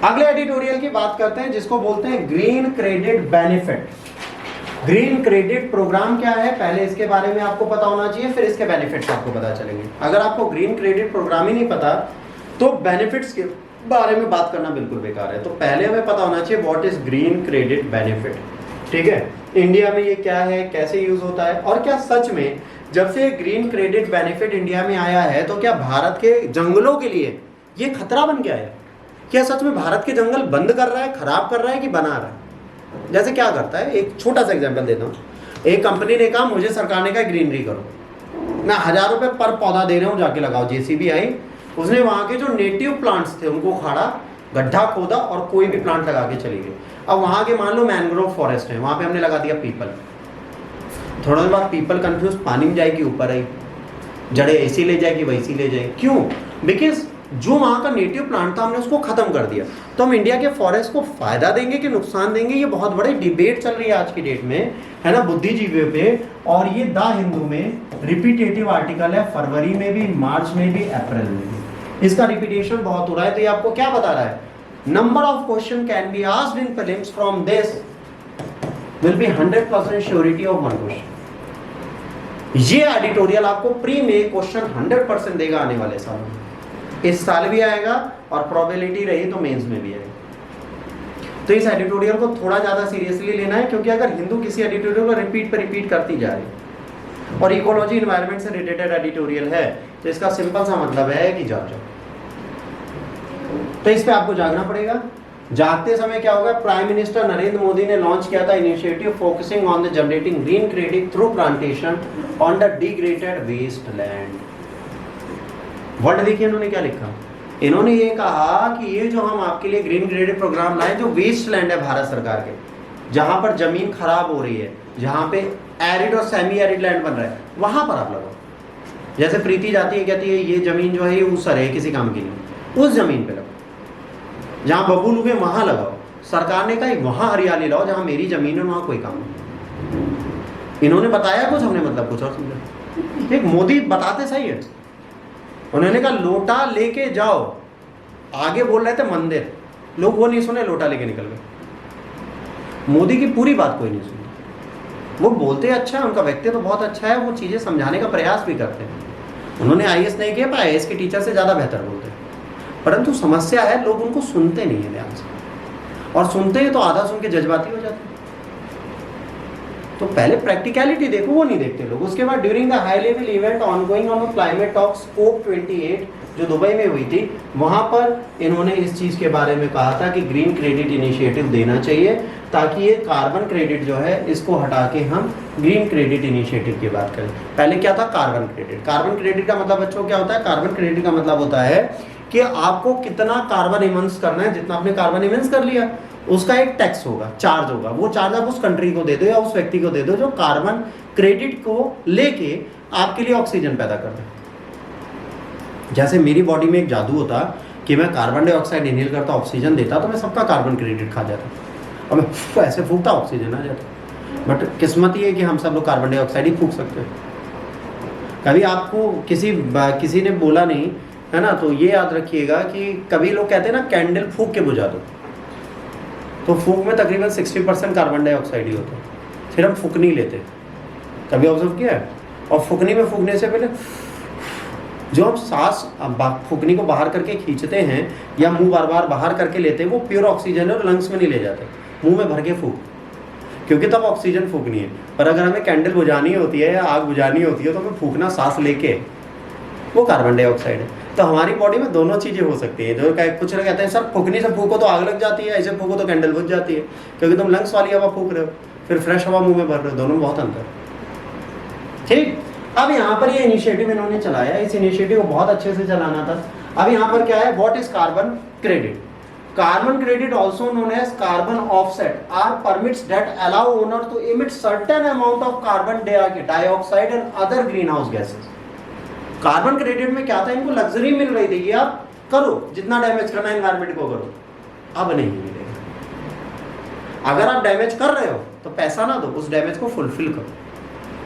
अगले एडिटोरियल की बात करते हैं जिसको बोलते हैं green credit benefit. Green credit program क्या है, पहले इसके बारे में आपको पता होना चाहिए, फिर इसके बेनिफिट्स आपको पता चलेंगे। अगर आपको ग्रीन क्रेडिट प्रोग्राम ही नहीं पता तो बेनिफिट्स के बारे में बात करना बिल्कुल बेकार है। तो पहले हमें पता होना चाहिए what is green credit benefit. ठीक है, इंडिया में ये क्या है, कैसे यूज होता है, और क्या सच में जब से ग्रीन क्रेडिट बेनिफिट इंडिया में आया है तो क्या भारत के जंगलों के लिए ये खतरा बन गया है? क्या सच में भारत के जंगल बंद कर रहा है, खराब कर रहा है कि बना रहा है? जैसे क्या करता है, एक छोटा सा एग्जांपल देता हूँ। एक कंपनी ने कहा मुझे सरकार ने कहा ग्रीनरी करो, मैं 1000 रुपए पर पौधा दे रहा हूँ, जाके लगाओ। जेसीबी आई, उसने वहां के जो नेटिव प्लांट्स थे उनको उखाड़ा, गड्ढा खोदा और कोई भी प्लांट लगा के चली गई। अब वहां के मान लो मैंग्रोव फॉरेस्ट है, वहां पे हमने लगा दिया पीपल। थोड़ा देर बाद पीपल कंफ्यूज, पानी में जाएगी, ऊपर आई, जड़े ऐसी ले जाएगी वैसी ले जाएगी। क्यों? बिकॉज जो वहां का नेटिव प्लांट था हमने उसको खत्म कर दिया। तो हम इंडिया के फॉरेस्ट को फायदा देंगे कि नुकसान देंगे, ये बहुत बड़ी डिबेट चल रही है आज की डेट में, है ना, बुद्धिजीवियों पे। और ये द हिंदू में रिपीटेटिव आर्टिकल है, फरवरी में भी, मार्च में भी, अप्रैल में भी इसका रिपीटेशन बहुत हो रहा है। तो ये आपको क्या बता रहा है? Number of question can be asked in prelims from this will be 100% surety of one question. ये एडिटोरियल आपको प्री में क्वेश्चन 100% देगा आने वाले साल में। इस साल भी आएगा और प्रोबेबिलिटी रही तो मेंस में भी आएगा। तो इस एडिटोरियल को थोड़ा ज्यादा सीरियसली लेना है, क्योंकि अगर हिंदू किसी एडिटोरियल को रिपीट पर रिपीट करती जा रही है और इकोलॉजी एनवायरनमेंट से रिलेटेड एडिटोरियल है तो इसका सिंपल सा मतलब है कि जाग जाओ। तो इस पे आपको जागना पड़ेगा। जागते समय क्या होगा? प्राइम मिनिस्टर नरेंद्र मोदी ने लॉन्च किया था initiative focusing on the generating green credit through plantation on the degraded waste land. Word देखिए इन्होंने क्या लिखा। इन्होंने ये कहा कि ये जो हम आपके लिए ग्रीन क्रेडिट प्रोग्राम लाए, जो वेस्ट लैंड है भारत सरकार के, जहां पर जमीन खराब हो रही है, जहां पे एरिड और सेमी एरिड लैंड बन रहा है, वहां पर आप लगाओ। जैसे प्रीति जाती है, कहती है ये जमीन जो है ये ऊसर है, किसी काम की नहीं, उस जमीन पे लगाओ। जहां बबूल उगे वहां लगाओ। सरकार ने कहा वहां हरियाली लाओ, जहां मेरी जमीन है वहां कोई काम नहीं। इन्होंने बताया कुछ, हमने मतलब कुछ और समझा। एक मोदी बताते सही है। उन्होंने कहा लोटा लेके जाओ, आगे बोल रहे थे मंदिर, लोग वो नहीं सुने, लोटा लेके निकल गए। मोदी की पूरी बात कोई नहीं सुनी। वो बोलते अच्छा है, उनका व्यक्तित्व तो बहुत अच्छा है, वो चीजें समझाने का प्रयास भी करते हैं। उन्होंने आईएएस नहीं किया, पर आईएएस के टीचर से ज्यादा बेहतर बोलते हैं। परंतु समस्या है लोग उनको सुनते नहीं है ध्यान से, और सुनते हैं तो आधा सुन के जज्बाती हो जाते हैं। तो पहले प्रैक्टिकलिटी देखो, वो नहीं देखते लोग। उसके बाद during the high level event ongoing on climate talk scope 28 जो दुबई में हुई थी, वहां पर इन्होंने इस चीज के बारे में कहा था कि ग्रीन क्रेडिट इनिशिएटिव देना चाहिए, ताकि ये कार्बन क्रेडिट जो है इसको हटा के हम ग्रीन क्रेडिट इनिशिएटिव की बात करें। पहले क्या था? Carbon credit. कार्बन क्रेडिट का मतलब बच्चों क्या होता है? कार्बन क्रेडिट का मतलब होता है कि आपको कितना कार्बन इमिट्स करना है, जितना आपने कार्बन इमिट्स कर लिया उसका एक टैक्स होगा, चार्ज होगा। वो चार्ज आप उस कंट्री को दे दो या उस व्यक्ति को दे दो जो कार्बन क्रेडिट को लेके आपके लिए ऑक्सीजन पैदा कर दे। जैसे मेरी बॉडी में एक जादू होता कि मैं कार्बन डाइऑक्साइड इनहेल करता, ऑक्सीजन देता, तो मैं सबका कार्बन क्रेडिट खा जाता और मैं ऐसे फूकता, ऑक्सीजन आ जाता। बट किस्मत ये है कि हम सब लोग कार्बन डाइऑक्साइड ही फूक सकते हैं। कभी आपको किसी ने बोला नहीं है ना, तो ये याद रखिएगा कि कभी लोग कहते हैं ना कैंडल फूक के बुझा दो, तो फूक में तकरीबन 60% कार्बन डाइऑक्साइड ही होता है, फिर हम फूक नहीं लेते। कभी ऑब्जर्व किया है? और फूकनी में फूकने से पहले जो हम सांस फूकनी को बाहर करके खींचते हैं या मुंह बार बार बाहर करके लेते हैं, वो प्योर ऑक्सीजन है और लंग्स में नहीं ले जाते, मुंह में भर के फूक, क्योंकि तब ऑक्सीजन फूकनी है। पर अगर हमें कैंडल बुझानी होती है या आग बुझानी होती है तो हमें फूकना सांस लेके, वो कार्बन डाइऑक्साइड है। तो हमारी बॉडी में दोनों चीजें हो सकती है। जो कुछ लोग कहते हैं सर फूकनी से फूको तो आग लग जाती है, ऐसे फूको तो कैंडल बुझ जाती है, क्योंकि तुम लंग्स वाली हवा फूक रहे हो, फिर फ्रेश हवा मुंह में भर रहे हो, दोनों में बहुत अंतर। ठीक, अब यहाँ पर ये इनिशिएटिव इन्होंने चलाया, इस इनिशिएटिव को बहुत अच्छे से चलाना था। अब यहाँ पर क्या है? What is carbon credit? Carbon credit also known as carbon offset are permits that allow owner to emit certain amount of carbon dioxide and other green house gases. Carbon credit में क्या था? इनको लग्जरी मिल रही थी कि आप करो जितना डैमेज करना है एनवायरमेंट को करो। अब नहीं मिलेगा। अगर आप डैमेज कर रहे हो तो पैसा ना दो, उस डैमेज को फुलफिल करो।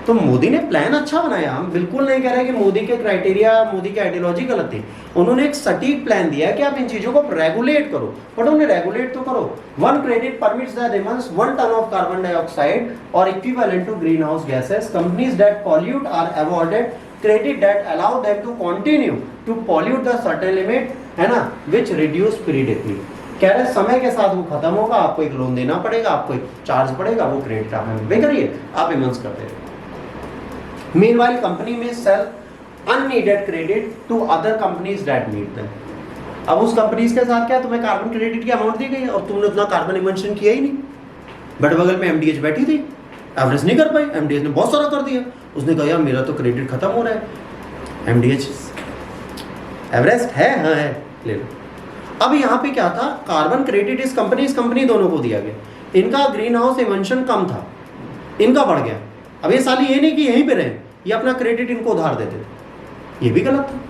तो मोदी ने प्लान अच्छा बनाया, हम बिल्कुल नहीं कह रहे कि मोदी के क्राइटेरिया, मोदी की आइडियोलॉजी गलत थी। उन्होंने एक सटीक प्लान दिया कि आप इन चीजों को रेगुलेट करो, बट उन्हें रेगुलेट तो करो। 1 credit permits the remains 1 ton of carbon dioxide और equivalent to green house gases. Companies that pollute are awarded credit that allow them to continue to pollute the certain limit, है ना, which reduce periodically. कह रहे समय के साथ वो खत्म होगा, आपको एक लोन देना पड़ेगा, आपको एक चार्ज पड़ेगा, वो क्रेडिट आप पे करिए, आप इमन्स करते रहिए। Meanwhile, company may sell unneeded credit to other companies that need them. अब उस कंपनीज के साथ क्या, तुम्हें कार्बन क्रेडिट की अमाउंट दी गई और तुमने उतना कार्बन इमिशन किया ही नहीं, बट बगल में एमडीएच बैठी थी, एवरेज नहीं कर पाई, एमडीएच ने बहुत सारा कर दिया। उसने कहा यार मेरा तो क्रेडिट खत्म हो रहा है, एमडीएच एवरेज है, हाँ है, ले लो। अब यहाँ पे क्या था, कार्बन क्रेडिट इस कंपनी दोनों को दिया गया। इनका ग्रीन हाउस इमिशन कम था, इनका बढ़ गया। अब ये साली ये नहीं कि यहीं पे रहे, ये अपना क्रेडिट इनको उधार देते, ये भी गलत था।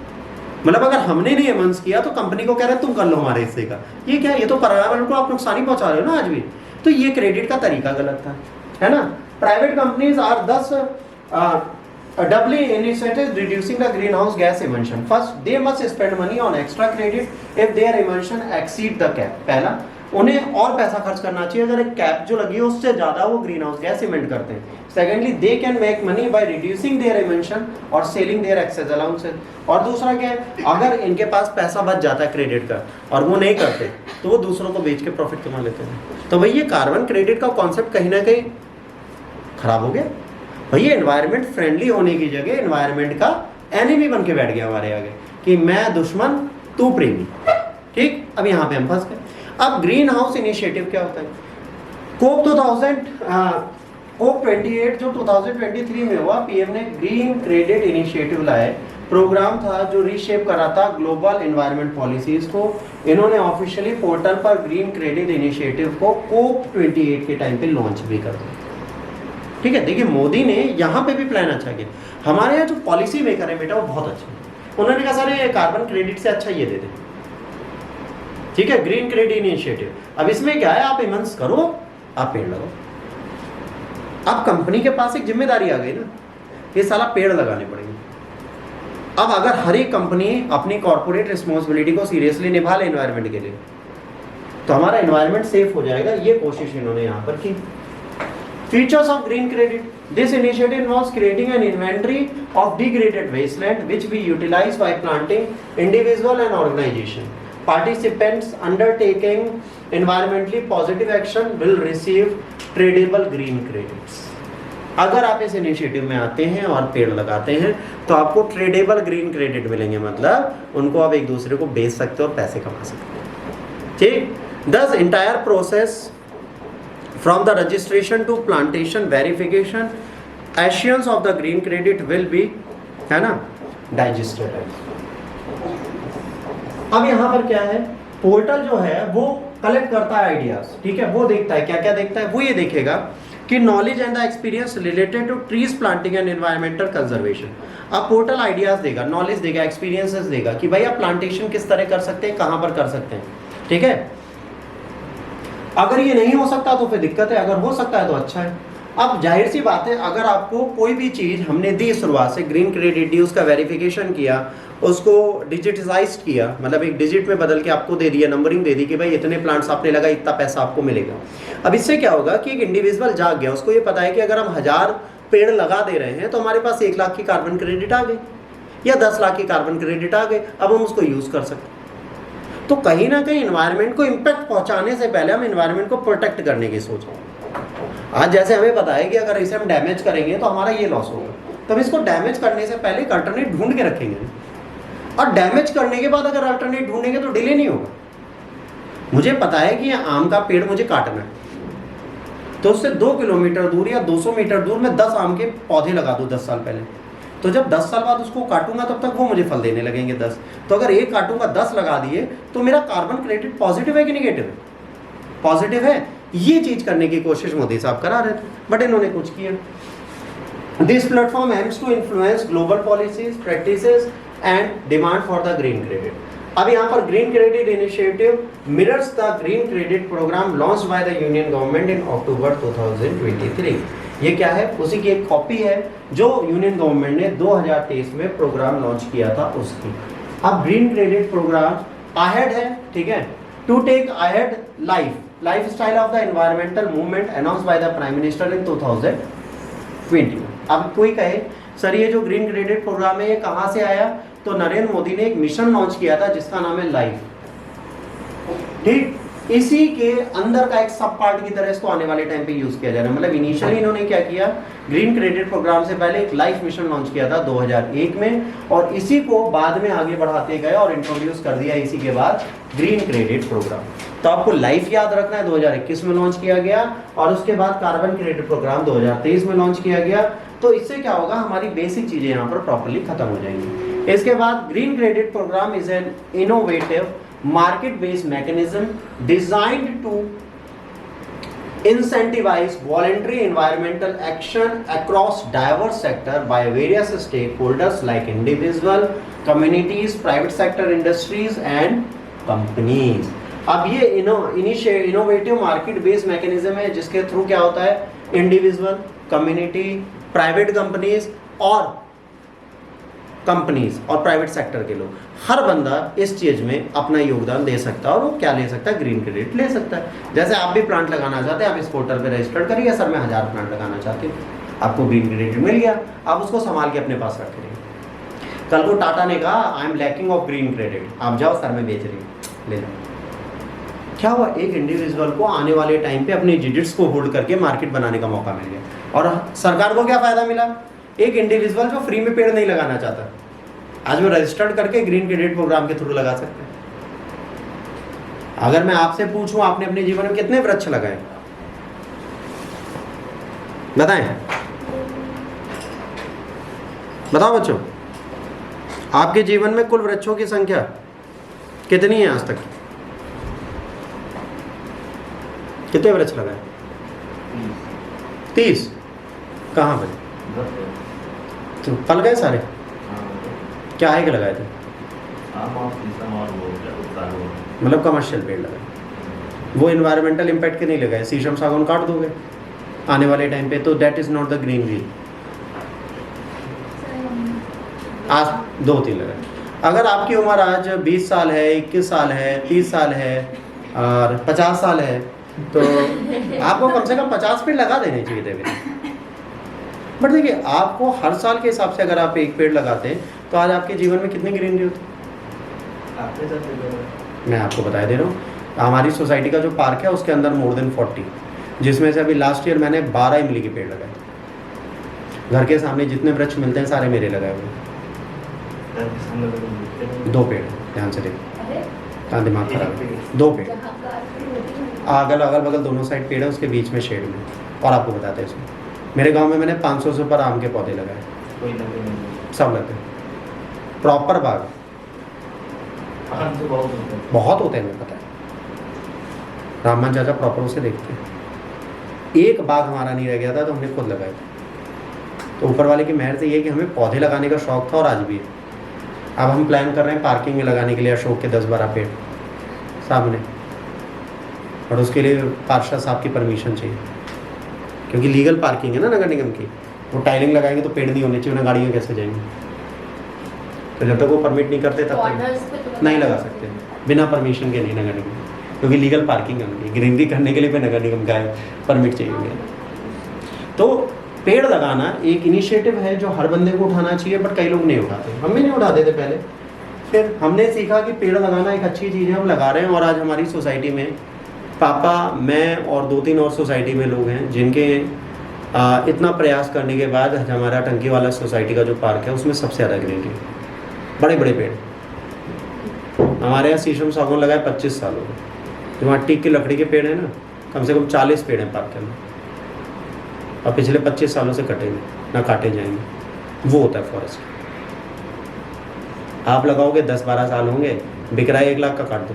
मतलब अगर हमने नहीं एमन्स किया तो कंपनी को कह रहे तुम कर लो हमारे हिस्से का, ये क्या, ये तो पर्यावरण को आप नुकसान ही पहुंचा रहे हो ना आज भी। तो ये क्रेडिट का तरीका गलत था, है ना। Private companies are thus doubly initiated reducing the greenhouse gas emission. First, they must spend money on extra credit if their emission exceed the cap. पहला, उन्हें और पैसा खर्च करना चाहिए अगर एक कैप जो लगी है उससे ज्यादा वो ग्रीन हाउस गैस इमिट करते हैं। Secondly, they can make money by reducing there emission और सेलिंग देयर एक्सेस अलाउंसेस। और दूसरा क्या है, अगर इनके पास पैसा बच जाता है क्रेडिट का और वो नहीं करते तो वो दूसरों को बेच के प्रॉफिट कमा लेते हैं। तो भाई ये कार्बन क्रेडिट का कॉन्सेप्ट कहीं ना कहीं खराब हो गया। भैया एनवायरनमेंट फ्रेंडली होने की जगह एनवायरनमेंट का एनिमी बन के बैठ गया हमारे आगे कि मैं दुश्मन तू प्रेमी। ठीक, अब यहाँ पे हम फंस गए। अब ग्रीन हाउस इनिशिएटिव क्या होता है? कोप 28 जो 2023 में हुआ, पीएम ने ग्रीन क्रेडिट इनिशिएटिव लाए। प्रोग्राम था जो रीशेप करा था ग्लोबल एनवायरनमेंट पॉलिसीज को। इन्होंने ऑफिशियली पोर्टल पर ग्रीन क्रेडिट इनिशिएटिव को कोप 28 के टाइम पे लॉन्च भी कर दिया। ठीक है, देखिए मोदी ने यहाँ पे भी प्लान अच्छा किया। हमारे यहाँ जो पॉलिसी मेकर है बेटा वो बहुत अच्छे हैं। उन्होंने कहा सर कार्बन क्रेडिट से अच्छा ये दे दे, ठीक है, ग्रीन क्रेडिट इनिशिएटिव। अब इसमें क्या है, आप इमन्स करो, आप पेड़ लगाओ। अब कंपनी के पास एक जिम्मेदारी आ गई ना, ये साला पेड़ लगाने पड़ेंगे। अब अगर हर एक कंपनी अपनी कॉर्पोरेट रिस्पॉन्सिबिलिटी को सीरियसली निभा ले एनवायरनमेंट के लिए तो हमारा एनवायरनमेंट सेफ हो जाएगा। ये कोशिश इन्होंने यहाँ पर की। Features of green credit. This initiative involves creating an inventory of degraded wasteland which we utilize by planting individual and organization. Participants undertaking environmentally positive action will receive tradable green credits. अगर आप इस initiative में आते हैं और पेड़ लगाते हैं तो आपको ट्रेडेबल ग्रीन क्रेडिट मिलेंगे, मतलब उनको आप एक दूसरे को बेच सकते हो और पैसे कमा सकते हो। ठीक, thus entire process from the registration to plantation verification assurance of the green credit will be, है ना, digested। अब यहाँ पर क्या है, पोर्टल जो है वो कलेक्ट करता है आइडियाज। ठीक है, वो देखता है क्या क्या देखता है, वो ये देखेगा कि knowledge and the experience related to trees planting and environmental conservation. अब पोर्टल आइडियाज देगा, नॉलेज देगा, एक्सपीरियंसेस देगा कि भाई आप प्लांटेशन किस तरह कर सकते हैं, कहाँ पर कर सकते हैं। ठीक है, अगर ये नहीं हो सकता तो फिर दिक्कत है, अगर हो सकता है तो अच्छा है। अब जाहिर सी बात है, अगर आपको कोई भी चीज़ हमने दी शुरुआत से, ग्रीन क्रेडिट दी, उसका वेरिफिकेशन किया, उसको डिजिटाइज किया, मतलब एक डिजिट में बदल के आपको दे दिया, नंबरिंग दे दी कि भाई इतने प्लांट्स आपने लगा, इतना पैसा आपको मिलेगा। अब इससे क्या होगा कि एक इंडिविजुअल जाग गया, उसको ये पता है कि अगर हम 1000 पेड़ लगा दे रहे हैं तो हमारे पास 1 लाख की कार्बन क्रेडिट आ गई या 10 लाख की कार्बन क्रेडिट आ गई, अब हम उसको यूज़ कर सकते हैं। तो कहीं ना कहीं इन्वायरमेंट को इम्पैक्ट पहुंचाने से पहले हम इन्वायरमेंट को प्रोटेक्ट करने की सोचें। आज जैसे हमें पता है कि अगर इसे हम डैमेज करेंगे तो हमारा ये लॉस होगा, तब इसको डैमेज करने से पहले एक अल्टरनेट ढूंढ के रखेंगे, और डैमेज करने के बाद अगर अल्टरनेट ढूंढेंगे तो डिले नहीं होगा। मुझे पता है कि आम का पेड़ मुझे काटना है, तो उससे 2 किलोमीटर दूर या 200 मीटर दूर में 10 आम के पौधे लगा दूँ 10 साल पहले, तो जब 10 साल बाद उसको काटूंगा तब तक वो मुझे फल देने लगेंगे 10। तो अगर एक काटूंगा 10 लगा दिए तो मेरा कार्बन क्रेडिट पॉजिटिव है कि नेगेटिव है? पॉजिटिव है। ये चीज करने की कोशिश मोदी साहब करा रहे थे, बट इन्होंने कुछ किया। This platform aims to influence global policies, practices and demand for the green credit. अब यहाँ पर green credit initiative mirrors the green credit program launch by the union government in October 2023। ये क्या है, उसी की एक कॉपी है जो यूनियन गवर्नमेंट ने 2023 में प्रोग्राम लॉन्च किया था उसकी। अब ग्रीन क्रेडिट प्रोग्राम अहेड है, ठीक है, to take ahead life style of the environmental movement announce by the prime minister in 2020। अब कोई कहे सर ये जो ग्रीन क्रेडिट प्रोग्राम है ये कहाँ से आया, तो नरेंद्र मोदी ने एक मिशन लॉन्च किया था जिसका नाम है लाइफ, ठीक, इसी के अंदर का एक सब पार्ट की तरह इसको आने वाले टाइम पे यूज किया जा रहा है। मतलब इनिशियली इन्होंने क्या किया, ग्रीन क्रेडिट प्रोग्राम से पहले एक लाइफ मिशन लॉन्च किया था 2001 में, और इसी को बाद में आगे बढ़ाते गए और इंट्रोड्यूस कर दिया इसी के बाद ग्रीन क्रेडिट प्रोग्राम। तो आपको लाइफ याद रखना है, 2021 में लॉन्च किया गया, और उसके बाद कार्बन क्रेडिट प्रोग्राम 2023 में लॉन्च किया गया। तो इससे क्या होगा, हमारी बेसिक चीजें यहाँ पर प्रॉपर्ली खत्म हो जाएंगी। इसके बाद green credit program is an innovative market based mechanism designed to incentivize voluntary environmental action across diverse sector by various stakeholders like individual communities, private sector industries and companies। अब ये इनोवेटिव मार्केट बेस्ड मैकेनिज्म है जिसके through क्या होता है, individual, community, private companies और private sector के लोग, हर बंदा इस चीज में अपना योगदान दे सकता है, और वो क्या ले सकता है, ग्रीन क्रेडिट ले सकता है। जैसे आप भी प्लांट लगाना चाहते हैं, आप इस पोर्टल पे रजिस्टर करिए, सर मैं 1000 प्लांट लगाना चाहती हूँ, आपको ग्रीन क्रेडिट मिल गया, आप उसको संभाल के अपने पास रख रहे। कल को टाटा ने कहा I am lacking of green credit, आप जाओ सर मैं बेच रही हूँ, ले लो। क्या हुआ, एक इंडिविजुअल को आने वाले टाइम पे अपने डिजिट्स को होल्ड करके मार्केट बनाने का मौका मिल गया। और सरकार को क्या फायदा मिला, एक इंडिविजुअल जो फ्री में पेड़ नहीं लगाना चाहता, आज वो रजिस्टर्ड करके ग्रीन क्रेडिट प्रोग्राम के थ्रू लगा सकते हैं। अगर मैं आपसे पूछूं आपने अपने जीवन में कितने वृक्ष लगाए, बताएं, बताओ बच्चों, आपके जीवन में कुल वृक्षों की संख्या कितनी है आज तक, कितने वृक्ष लगाए? 30। कहाँ पे? तो पल गए सारे? क्या है कि लगाए थे? मतलब कमर्शियल पेड़ लगाए, वो इन्वायरमेंटल इम्पैक्ट के नहीं लगाए। शीशम सागौन काट दोगे आने वाले टाइम पे, तो that is not the greenery. आज 2-3 लगाए। अगर आपकी उम्र आज 20 साल है, 21 साल है, 30 साल है और 50 साल है, तो आपको कम से कम 50 पेड़ लगा देने चाहिए थे। बट देखिए, आपको हर साल के हिसाब से अगर आप एक पेड़ लगाते हैं तो आज आपके जीवन में कितनी ग्रीनरी होती? मैं आपको बता दे रहा हूँ, हमारी सोसाइटी का जो पार्क है उसके अंदर मोर देन 40, जिसमें से अभी लास्ट ईयर मैंने 12 इमली के पेड़ लगाए। घर के सामने जितने वृक्ष मिलते हैं सारे मेरे लगाए हुए। 2 पेड़, ध्यान से देखो, कहाँ दिमाग खराब है। 2 पेड़, अगल बगल दोनों साइड पेड़ है, उसके बीच में शेड में। और आपको बताते हैं इसमें, मेरे गांव में मैंने 500 से ऊपर आम के पौधे लगाए, सब लगे, प्रॉपर बाग। बहुत होते हैं, मैं पता है, राममान चाचा प्रॉपर उसे देखते हैं। एक बाग हमारा नहीं रह गया था तो हमने खुद लगाए थे। तो ऊपर वाले की मेहर से ये कि हमें पौधे लगाने का शौक था और आज भी है। अब हम प्लान कर रहे हैं पार्किंग में लगाने के लिए अशोक के 10-12 पेड़ सामने, और उसके लिए पार्षद साहब की परमिशन चाहिए, क्योंकि लीगल पार्किंग है ना नगर निगम की। वो टाइलिंग लगाएंगे तो पेड़ नहीं होने चाहिए, उन्हें गाड़ियाँ कैसे जाएंगी? तो जब तक वो परमिट नहीं करते तब तक नहीं लगा सकते, बिना परमिशन के नहीं नगर निगम, क्योंकि लीगल पार्किंग है उनकी। ग्रीनरी करने के लिए भी नगर निगम का परमिट चाहिए। तो पेड़ लगाना एक इनिशिएटिव है जो हर बंदे को उठाना चाहिए, बट कई लोग नहीं उठाते। हम भी नहीं उठाते थे पहले, फिर हमने सीखा कि पेड़ लगाना एक अच्छी चीज़ है, हम लगा रहे हैं। और आज हमारी सोसाइटी में पापा, मैं और 2-3 और सोसाइटी में लोग हैं जिनके इतना प्रयास करने के बाद हमारा टंकी वाला सोसाइटी का जो पार्क है उसमें सबसे ज़्यादा ग्रीनरी, बड़े बड़े पेड़। हमारे यहाँ शीशम सागौन लगाए 25 साल हो गए। जो वहाँ टीक की लकड़ी के पेड़ हैं ना, कम से कम 40 पेड़ हैं पार्क के अंदर, और पिछले 25 सालों से कटेंगे ना काटे जाएंगे। वो होता है फॉरेस्ट। आप लगाओगे 10-12 साल होंगे, बिक रहा है 1 लाख का, काट दो,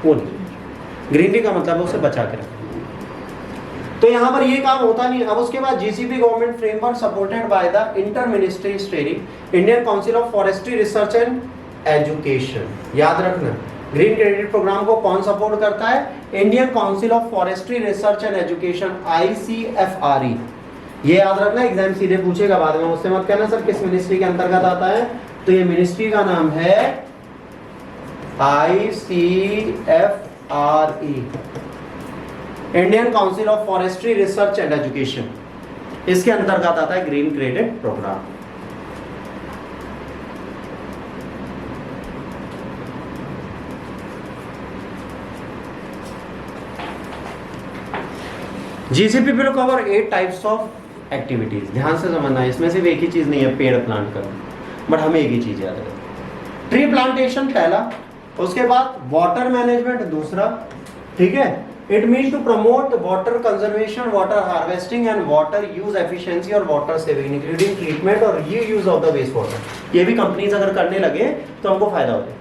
वो नहीं। ग्रीनरी का मतलब है उसे बचा के रखना। तो यहाँ पर ये काम होता नहीं। अब उसके बाद GCP government framework supported by the inter ministry steering Indian Council of Forestry Research and education. याद रखना, ग्रीन क्रेडिट प्रोग्राम को कौन सपोर्ट करता है? Indian Council of Forestry Research and education, ICFRE। ये याद रखना, एग्जाम सीधे पूछेगा बाद में, उससे मत कहना सर किस मिनिस्ट्री के अंतर्गत आता है, तो ये मिनिस्ट्री का नाम है ICFRE, Indian Council of Forestry Research and Education. इसके अंतर्गत आता है green credit program. GCP will cover 8 types of activities. ध्यान से समझना है, इसमें सिर्फ एक ही चीज नहीं है पेड़ प्लांट करना, बट हमें एक ही चीज याद रखना, ट्री प्लांटेशन पहला, उसके बाद वाटर मैनेजमेंट दूसरा, ठीक है। It mean to promote water conservation, water harvesting and water use efficiency और वाटर सेविंग इंक्लूडिंग ट्रीटमेंट और reuse of the waste water. ये भी कंपनीज अगर करने लगे तो हमको फायदा होता है।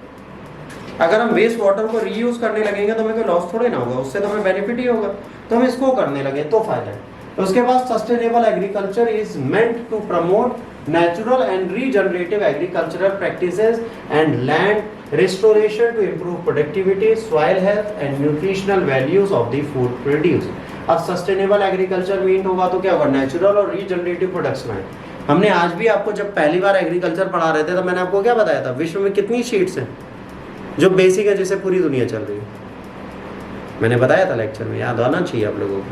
अगर हम वेस्ट वाटर को रीयूज करने लगेंगे तो हमें कोई लॉस थोड़े ना होगा, उससे तो हमें बेनिफिट ही होगा, तो हम इसको करने लगे तो फायदा है। उसके बाद sustainable agriculture is meant to promote natural and regenerative agricultural practices and land restoration to improve productivity, soil health and nutritional values of the food produced। अब सस्टेनेबल एग्रीकल्चर मीन होगा तो क्या होगा? नेचुरल और रीजनरेटिव प्रोडक्ट्स में। हमने आज भी आपको जब पहली बार एग्रीकल्चर पढ़ा रहे थे तो मैंने आपको क्या बताया था, विश्व में कितनी शीट्स हैं जो बेसिक है जिससे पूरी दुनिया चल रही है। मैंने बताया था लेक्चर में, याद आना चाहिए आप लोगों को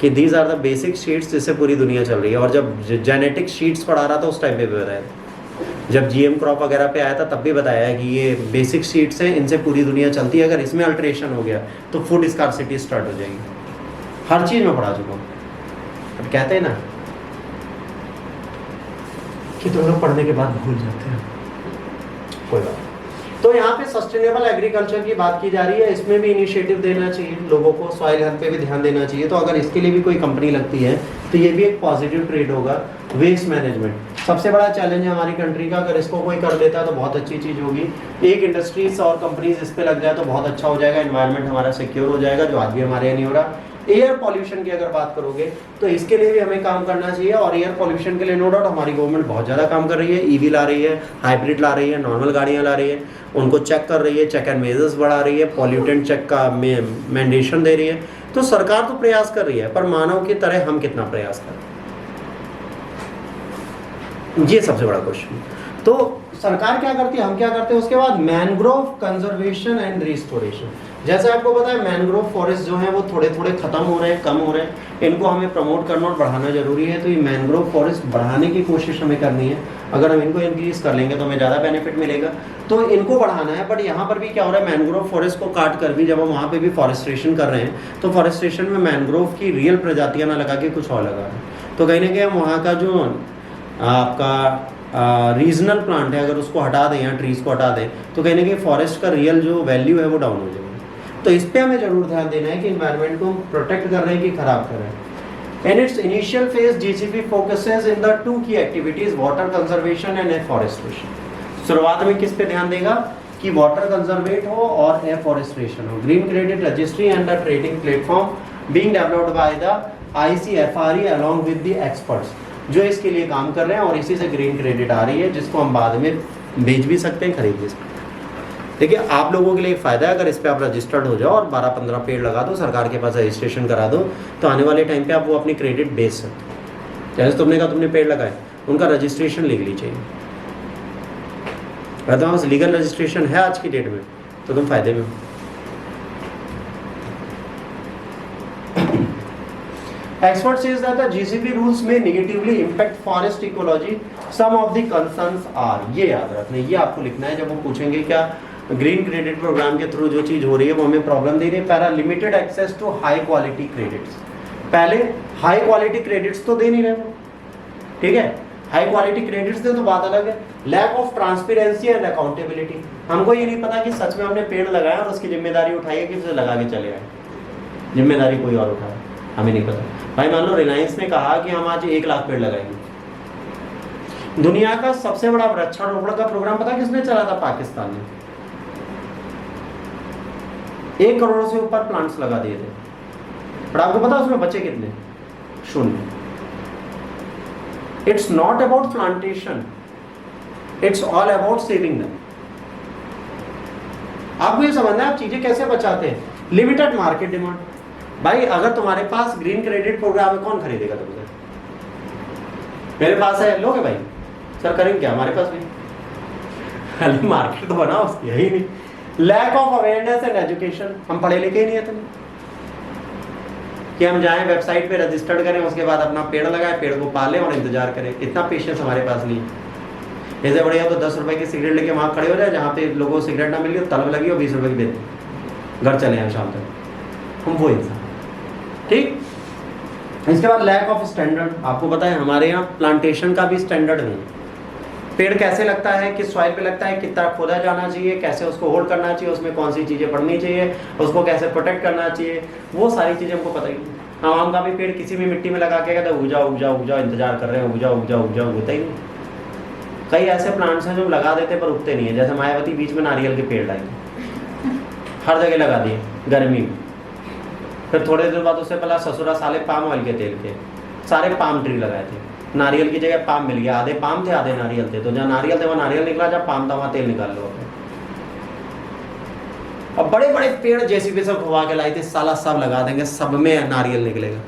कि these are the basic sheets जिससे पूरी दुनिया चल रही है। और जब जेनेटिक शीट्स पढ़ा रहा था उस टाइम पे भी बताया था, जब GM क्रॉप वगैरह पे आया था तब भी बताया है कि ये बेसिक शीट्स हैं, इनसे पूरी दुनिया चलती है। अगर इसमें अल्टरेशन हो गया तो फूड स्कार्सिटी स्टार्ट हो जाएगी। हर चीज़ में पढ़ा चुका हूँ, बट कहते हैं ना कि तुम लोग पढ़ने के बाद भूल जाते हैं, कोई बात। तो यहाँ पे सस्टेनेबल एग्रीकल्चर की बात की जा रही है, इसमें भी इनिशिएटिव देना चाहिए लोगों को, सॉइल हेल्थ पे भी ध्यान देना चाहिए। तो अगर इसके लिए भी कोई कंपनी लगती है तो ये भी एक पॉजिटिव ट्रेड होगा। वेस्ट मैनेजमेंट सबसे बड़ा चैलेंज है हमारी कंट्री का, अगर इसको कोई कर देता है तो बहुत अच्छी चीज़ होगी। एक इंडस्ट्रीज और कंपनीज इस पे लग जाए तो बहुत अच्छा हो जाएगा, एनवायरनमेंट हमारा सिक्योर हो जाएगा, जो आज भी हमारे यहाँ नहीं हो रहा। एयर पॉल्यूशन की अगर बात करोगे तो इसके लिए भी हमें काम करना चाहिए, और एयर पॉल्यूशन के लिए नो डाउट हमारी गवर्नमेंट बहुत ज़्यादा काम कर रही है। EV ला रही है, हाइब्रिड ला रही है, नॉर्मल गाड़ियाँ ला रही है, उनको चेक कर रही है, चेक एंड मेजर्स बढ़ा रही है, पॉल्यूटेंट चेक का मैंडेशन दे रही है। तो सरकार तो प्रयास कर रही है, पर मानव की तरह हम कितना प्रयास कर रहे हैं, ये सबसे बड़ा क्वेश्चन। तो सरकार क्या करती है, हम क्या करते हैं। उसके बाद मैनग्रोव कंजर्वेशन एंड रिस्टोरेशन। जैसे आपको पता है मैनग्रोव फॉरेस्ट जो है वो थोड़े थोड़े खत्म हो रहे हैं, कम हो रहे हैं, इनको हमें प्रमोट करना और बढ़ाना जरूरी है। तो ये मैनग्रोव फॉरेस्ट बढ़ाने की कोशिश हमें करनी है। अगर हम इनको इंक्रीज कर लेंगे तो हमें ज़्यादा बेनिफिट मिलेगा, तो इनको बढ़ाना है। बट यहाँ पर भी क्या हो रहा है, मैनग्रोव फॉरेस्ट को काट कर भी जब हम वहाँ पे भी फॉरेस्ट्रेशन कर रहे हैं तो फॉरेस्ट्रेशन में मैनग्रोव की रियल प्रजातियाँ ना लगा के कुछ और लगा रहे हैं। तो कहीं ना कहीं हम वहाँ का जो आपका रीजनल प्लांट है अगर उसको हटा दें या ट्रीज को हटा दें तो कहीं ना कहीं फॉरेस्ट का रियल जो वैल्यू है वो डाउन हो जाएगा। तो इस पे हमें जरूर ध्यान देना है कि इन्वायरमेंट को प्रोटेक्ट कर रहे हैं कि खराब कर रहे हैं। In its initial phase, GCP focuses in the 2 key activities, water conservation and afforestation. शुरुआत में किस पे ध्यान देगा कि वाटर कंजर्वेट हो और एफॉरेस्ट्रेशन हो। Green credit registry and the trading platform being developed by the ICFRE along with the experts, जो इसके लिए काम कर रहे हैं, और इसी से ग्रीन क्रेडिट आ रही है जिसको हम बाद में बेच भी सकते हैं, खरीद भी सकते हैं। देखिए आप लोगों के लिए एक फ़ायदा है, अगर इस पर आप रजिस्टर्ड हो जाओ और 12-15 पेड़ लगा दो, सरकार के पास रजिस्ट्रेशन करा दो, तो आने वाले टाइम पे आप वो अपनी क्रेडिट बेच सकते हो। जैसे तुमने कहा तुमने पेड़ लगाए, उनका रजिस्ट्रेशन लीगली चाहिए। अगर तुम्हारे पास लीगल रजिस्ट्रेशन है आज की डेट में तो तुम फायदे में हो। Expert says that the GCP rules may negatively impact forest ecology. Some of the concerns are, ये याद रखना, ये आपको लिखना है जब वो पूछेंगे क्या ग्रीन क्रेडिट प्रोग्राम के थ्रू जो चीज़ हो रही है वो हमें प्रॉब्लम दे रही है। पहला, limited access to high quality credits. पहले हाई क्वालिटी क्रेडिट्स तो दे नहीं रहे, ठीक है, हाई क्वालिटी क्रेडिट्स दे तो बात अलग है। Lack of transparency and accountability, हमको ये नहीं पता कि सच में हमने पेड़ लगाया और उसकी जिम्मेदारी उठाई है कि उसे लगा के चले आए, जिम्मेदारी कोई और उठाए, हमें नहीं पता। भाई मान लो रिलायंस ने कहा कि हम आज 1 लाख पेड़ लगाएंगे। दुनिया का सबसे बड़ा वृक्षारोपण का प्रोग्राम पता किसने चला था? पाकिस्तान ने। 1 करोड़ से ऊपर प्लांट्स लगा दिए थे, पर आपको पता उसमें बचे कितने? 0। It's not about plantation, it's all about saving them. आपको ये समझना है आप चीजें कैसे बचाते हैं। लिमिटेड मार्केट डिमांड, भाई अगर तुम्हारे पास ग्रीन क्रेडिट प्रोग्राम है कौन खरीदेगा तुमसे? मेरे पास है, लोगे भाई? सर करेंगे क्या? हमारे पास नहीं, मार्केट तो बनाओ उसकी, यही नहीं। Lack of awareness and education, हम पढ़े लिखे ही नहीं है तुम्हें कि हम जाएं वेबसाइट पे रजिस्टर्ड करें, उसके बाद अपना पेड़ लगाएं, पेड़ को पालें और इंतजार करें। इतना पेशेंस हमारे पास नहीं है। ऐसे बढ़िया तो 10 रुपए की सिगरेट लेके वहां खड़े हो जाए जहाँ पे लोगों को सिगरेट ना मिल गई, तलब लगी और 20 रुपए की बेच घर चले आए शाम तक। हम वो इंसान, ठीक। इसके बाद लैक ऑफ स्टैंडर्ड, आपको पता है हमारे यहाँ प्लांटेशन का भी स्टैंडर्ड नहीं है। पेड़ कैसे लगता है, किस सॉइल पे लगता है, कितना खोदा जाना चाहिए, कैसे उसको होल्ड करना चाहिए, उसमें कौन सी चीज़ें पड़नी चाहिए, उसको कैसे प्रोटेक्ट करना चाहिए, वो सारी चीज़ें हमको पता ही नहीं। हम आम का भी पेड़ किसी भी मिट्टी में लगा के कहते उग जाओ उग जाओ उग जाओ, इंतजार कर रहे हैं, उग जाओ उग जाओ उग जाओ, होता ही नहीं। कई ऐसे प्लांट्स हैं जो लगा देते पर उगते नहीं है, जैसे मायावती बीच में नारियल के पेड़ लाए, हर जगह लगा दिए गर्मी में। फिर थोड़े दिन बाद उससे पहला ससुरा साले पाम ऑयल के तेल के सारे पाम ट्री लगाए थे, नारियल की जगह पाम मिल गया। आधे पाम थे आधे नारियल थे, तो जहाँ नारियल थे वहाँ नारियल निकला, जहाँ पाम था वहाँ तेल निकाल लो। अब बड़े बड़े पेड़ जेसीबी से उठवा के लाए थे, साला सब लगा देंगे, सब में नारियल निकलेगा।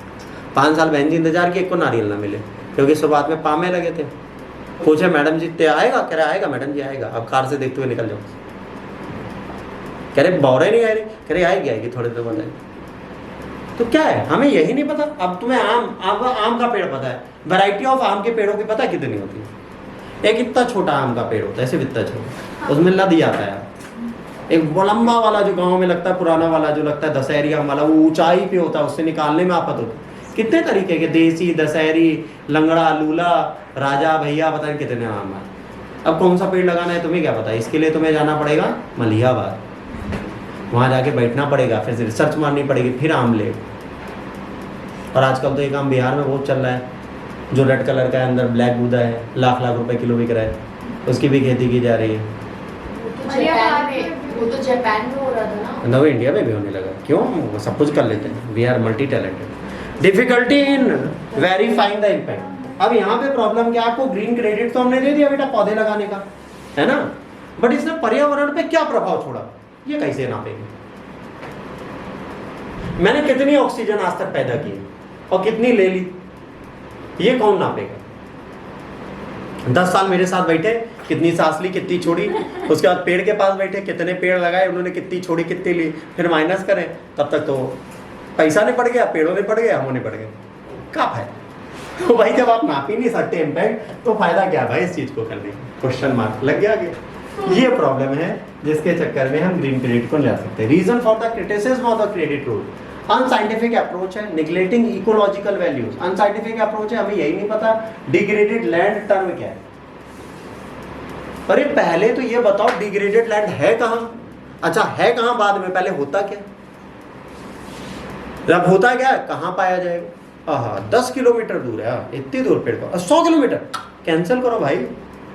5 साल बहन जी इंतजार किए, एक को नारियल ना मिले, क्योंकि शुरुआत में पामे लगे थे। पूछे मैडम जी ते आएगा? कह रहे आएगा मैडम जी आएगा। अब कार से देखते हुए निकल जाओ, कह रहे बौरे नहीं आ रही, कह रहे आएगी थोड़े देर बाद आएगी। तो क्या है, हमें यही नहीं पता। अब तुम्हें आम का पेड़ पता है, वैरायटी ऑफ आम के पेड़ों की पता है कितनी होती है? एक इतना छोटा आम का पेड़ होता है, ऐसे इतना छोटा, उसमें लद जाता है। एक लंबा वाला जो गांव में लगता है, पुराना वाला जो लगता है दशहरी आम वाला, वो ऊंचाई पे होता है, उससे निकालने में आफत होती है। कितने तरीके के, देसी, दशहरी, लंगड़ा, लूला, राजा, भैया, पता नहीं कितने आम है। अब कौन सा पेड़ लगाना है तुम्हें क्या पता? इसके लिए तुम्हें जाना पड़ेगा मलिहाबाद, वहाँ जाके बैठना पड़ेगा, फिर रिसर्च मारनी पड़ेगी, फिर आम ले। और आजकल तो एक आम बिहार में बहुत चल रहा है जो रेड कलर का है, अंदर ब्लैक गूदा है, लाख लाख रुपए किलो बिक रहा है, उसकी भी खेती की जा रही है। वो तो जापान में हो रहा था ना, इंडिया में भी होने लगा। क्यों? सब कुछ कर लेते हैं, we are multi talented. Difficulty in verifying the impact. अब यहाँ पे प्रॉब्लम क्या, आपको ग्रीन क्रेडिट तो हमने दे दिया बेटा पौधे लगाने का, है ना, बट इसने पर्यावरण पे क्या प्रभाव छोड़ा, ये कैसे नापेंगे? मैंने कितनी ऑक्सीजन आज तक पैदा की और कितनी ले ली, ये कौन नापेगा? 10 साल मेरे साथ बैठे, कितनी सांस ली, कितनी छोड़ी, उसके बाद पेड़ के पास बैठे, कितने पेड़ लगाए उन्होंने, कितनी छोड़ी कितनी ली, फिर माइनस करें, तब तक तो पैसा नहीं पड़ गया, पेड़ों ने पड़ गया, हमने पड़ गए, क्या फायदा? तो भाई जब आप नाप ही नहीं सकते इम्पैक्ट, तो फायदा क्या भाई इस चीज को करने? क्वेश्चन मार्क लग गया आगे। ये प्रॉब्लम है जिसके चक्कर में हम ग्रीन क्रेडिट को ले आ सकते हैं। Reason for the criticism of the credit rule, unscientific approach है, neglecting ecological values. Unscientific approach है, हमें यही नहीं पता डिग्रेडेड लैंड टर्म क्या है। अरे पहले तो ये बताओ डिग्रेडेड लैंड है कहां? अच्छा है कहां बाद में, पहले होता क्या? जब होता क्या है, कहां पाया जाएगा? 10 किलोमीटर दूर है, इतनी दूर पेड़ का, 100 किलोमीटर कैंसिल करो भाई,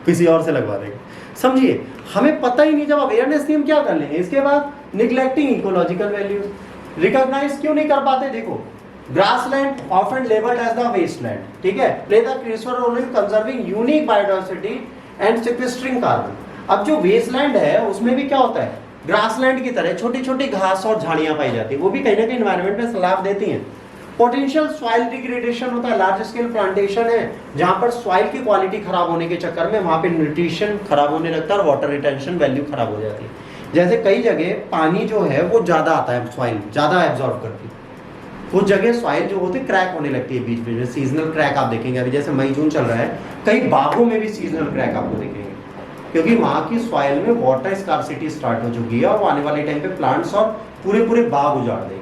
किसी और से लगवा देंगे। समझिए, हमें पता ही नहीं, जब अवेयरनेस नहीं हम क्या कर लेंगे। इसके बाद निग्लेक्टिंग इकोलॉजिकल वैल्यूज, रिकॉग्नाइज क्यों नहीं कर पाते? देखो, grassland often labelled as the wasteland, ठीक है, play the crucial role in conserving unique biodiversity and sequestering carbon. अब जो वेस्टलैंड है उसमें भी क्या होता है, ग्रासलैंड की तरह छोटी छोटी घास और झाड़ियां पाई जाती है, वो भी कहीं ना कहीं एनवायरनमेंट में लाभ देती हैं। पोटेंशियल सॉइल डिग्रेडेशन होता है, लार्ज स्केल प्लांटेशन है जहां पर सॉइल की क्वालिटी खराब होने के चक्कर में वहां पे न्यूट्रिशन खराब होने लगता है और वाटर रिटेंशन वैल्यू खराब हो जाती है। जैसे कई जगह पानी जो है वो ज्यादा आता है, सॉइल ज्यादा एब्जॉर्ब करती है, उस जगह सॉइल जो होती है क्रैक होने लगती है बीच बीच में। सीजनल क्रैक आप देखेंगे, अभी जैसे मई जून चल रहा है, कई बागों में भी सीजनल क्रैक आपको देखेंगे, क्योंकि वहां की सॉइल में वाटर स्कार्सिटी स्टार्ट हो चुकी है और वो आने वाले टाइम पे प्लांट्स और पूरे पूरे बाग उजाड़ देंगे।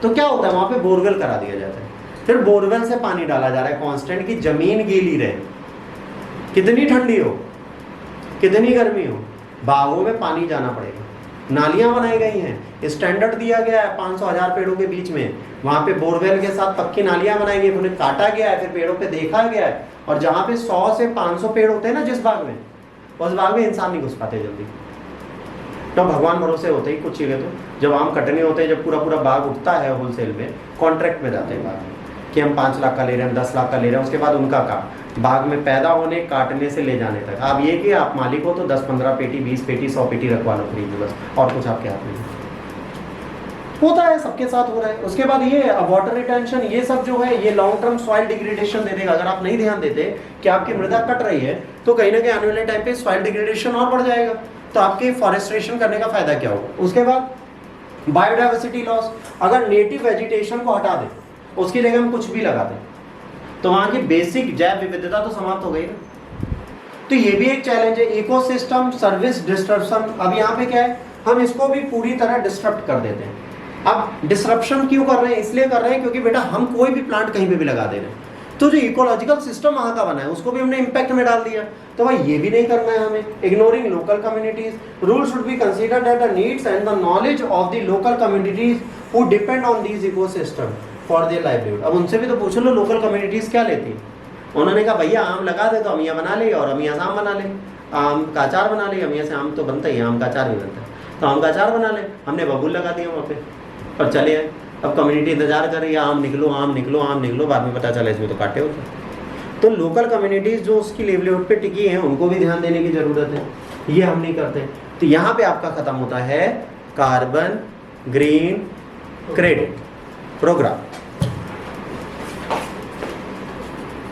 तो क्या होता है, वहां पे बोरवेल करा दिया जाता है, फिर बोरवेल से पानी डाला जा रहा है कांस्टेंट, की जमीन गीली रहे, कितनी ठंडी हो कितनी गर्मी हो, बागों में पानी जाना पड़ेगा। नालियां बनाई गई हैं, स्टैंडर्ड दिया गया है 500,000 पेड़ों के बीच में, वहां पे बोरवेल के साथ पक्की नालियां बनाई गई, उन्हें काटा गया है, फिर पेड़ों पे देखा गया है, और जहां पे 100 से 500 पेड़ होते हैं ना जिस बाग में, उस बाग में इंसान नहीं घुस पाते जल्दी, तो भगवान भरोसे होते ही कुछ चीजें। तो जब आम कटने होते हैं, जब पूरा पूरा बाग उठता है होलसेल में, कॉन्ट्रैक्ट में जाते हैं बाग कि हम 5 लाख का ले रहे हैं, 10 लाख का ले रहे हैं, उसके बाद उनका काम बाग में पैदा होने, काटने से ले जाने तक। आप ये कि आप मालिक हो तो 10-15 पेटी, 20 पेटी, 100 पेटी रखवा लो फ्रिज में, बस और कुछ आपके हाथ में नहीं। होता है, सबके साथ हो रहा है। उसके बाद ये वाटर रिटेंशन, ये सब जो है ये लॉन्ग टर्म सॉइल डिग्रेडेशन दे देगा। अगर आप नहीं ध्यान देते कि आपकी मृदा कट रही है तो कहीं ना कहीं आने वाले टाइम पे सॉइल डिग्रेडेशन और बढ़ जाएगा, तो आपके फॉरेस्ट्रेशन करने का फायदा क्या होगा। उसके बाद बायोडाइवर्सिटी लॉस, अगर नेटिव वेजिटेशन को हटा दें, उसकी जगह हम कुछ भी लगा दें, तो वहां की बेसिक जैव विविधता तो समाप्त हो गई ना। तो ये भी एक चैलेंज है। इकोसिस्टम सर्विस डिस्ट्रप्शन, अब यहाँ पे क्या है, हम इसको भी पूरी तरह डिस्टर्ब कर देते हैं। अब डिस्ट्रप्शन क्यों कर रहे हैं, इसलिए कर रहे हैं क्योंकि बेटा हम कोई भी प्लांट कहीं पे भी लगा दे रहे हैं, तो जो इकोलॉजिकल सिस्टम वहां का बना है उसको भी हमने इम्पैक्ट में डाल दिया। तो भाई ये भी नहीं करना है हमें। Ignoring local communities, rule should be considered that the needs and the knowledge of the local communities who depend on these ecosystem for their livelihood. अब उनसे भी तो पूछ लो लोकल कम्युनिटीज क्या लेती है। उन्होंने कहा भैया आम लगा दे तो अमिया बना ले, और अमिया से आम बना ले, आम का अचार बना ले, अमिया से आम तो बनता ही है, आम का अचार भी बनता है, तो आम का अचार बना ले। हमने बबूल लगा दिया वहाँ पे और चले आए। अब कम्युनिटी इंतजार कर रही है, आम निकलो आम निकलो आम निकलो, बाद में पता चला इसमें तो काटे होते। तो लोकल कम्युनिटीज जो उसकी लिवलीहुड पे टिकी हैं उनको भी ध्यान देने की जरूरत है, ये हम नहीं करते। तो यहाँ पे आपका खत्म होता है कार्बन ग्रीन क्रेडिट प्रोग्राम।